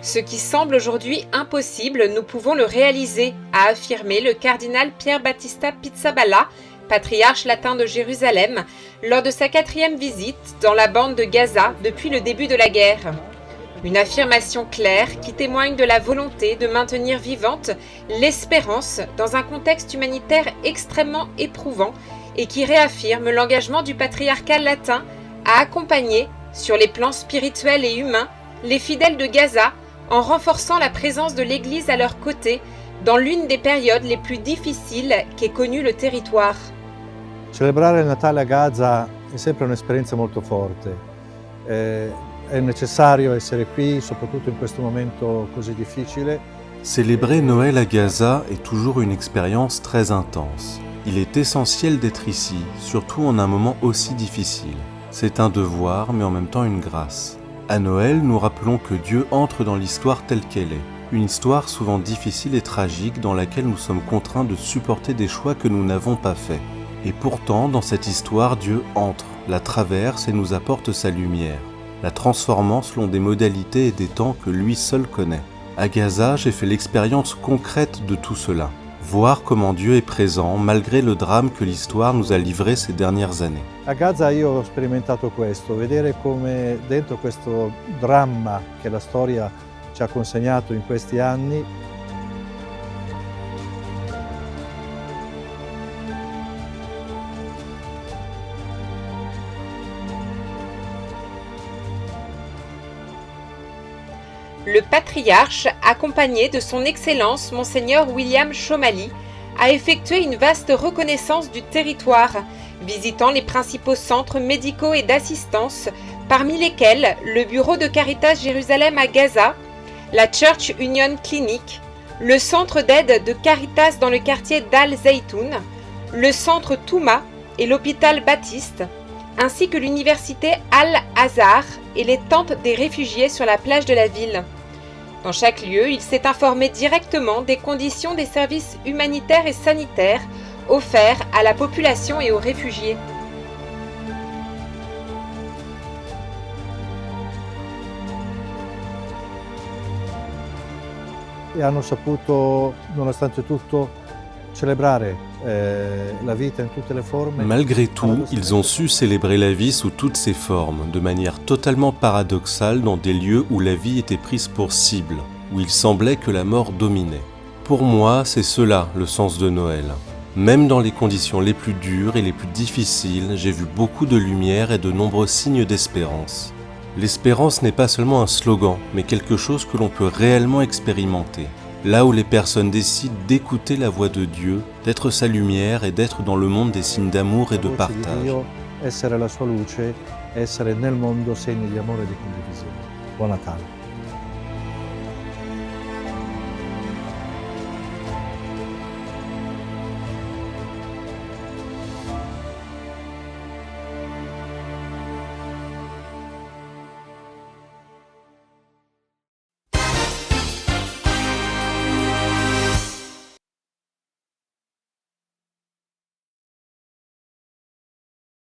Ce qui semble aujourd'hui impossible, nous pouvons le réaliser, a affirmé le cardinal Pier Battista Pizzaballa, patriarche latin de Jérusalem, lors de sa 4e visite dans la bande de Gaza depuis le début de la guerre. Une affirmation claire qui témoigne de la volonté de maintenir vivante l'espérance dans un contexte humanitaire extrêmement éprouvant et qui réaffirme l'engagement du patriarcat latin à accompagner, sur les plans spirituels et humains, les fidèles de Gaza en renforçant la présence de l'Église à leur côté dans l'une des périodes les plus difficiles qu'ait connue le territoire. Celebrare il Natale a Gaza è sempre un'esperienza molto forte. È necessario essere qui, soprattutto in questo momento così difficile. Célébrer Noël à Gaza est toujours une expérience très intense. Il est essentiel d'être ici, surtout en un moment aussi difficile. C'est un devoir, mais en même temps une grâce. À Noël, nous rappelons que Dieu entre dans l'histoire telle qu'elle est. Une histoire souvent difficile et tragique dans laquelle nous sommes contraints de supporter des choix que nous n'avons pas faits. Et pourtant, dans cette histoire, Dieu entre, la traverse et nous apporte sa lumière, la transformant selon des modalités et des temps que lui seul connaît. À Gaza, j'ai fait l'expérience concrète de tout cela. Voir comment Dieu est présent malgré le drame que l'histoire nous a livré ces dernières années. A Gaza io ho sperimentato questo, vedere come dentro questo dramma che la storia ci ha consegnato in questi anni, Le patriarche, accompagné de son Excellence Monseigneur William Chomali, a effectué une vaste reconnaissance du territoire, visitant les principaux centres médicaux et d'assistance, parmi lesquels le bureau de Caritas Jérusalem à Gaza, la Church Union Clinic, le centre d'aide de Caritas dans le quartier d'Al Zaytoun, le centre Touma et l'hôpital Baptiste, ainsi que l'université Al-Azhar et les tentes des réfugiés sur la plage de la ville. Dans chaque lieu, il s'est informé directement des conditions des services humanitaires et sanitaires offerts à la population et aux réfugiés. e hanno saputo, nonostante tutto, celebrare la vita in tutte le forme. Malgré tout, ils ont su célébrer la vie sous toutes ses formes, de manière totalement paradoxale dans des lieux où la vie était prise pour cible, où il semblait que la mort dominait. Pour moi, c'est cela le sens de Noël. Même dans les conditions les plus dures et les plus difficiles, j'ai vu beaucoup de lumière et de nombreux signes d'espérance. L'espérance n'est pas seulement un slogan, mais quelque chose que l'on peut réellement expérimenter. Là où les personnes décident d'écouter la voix de Dieu, d'être sa lumière et d'être dans le monde des signes d'amour et de partage. Essere la sua luce, essere nel mondo segni di amore e di condivisione. Buon Natale.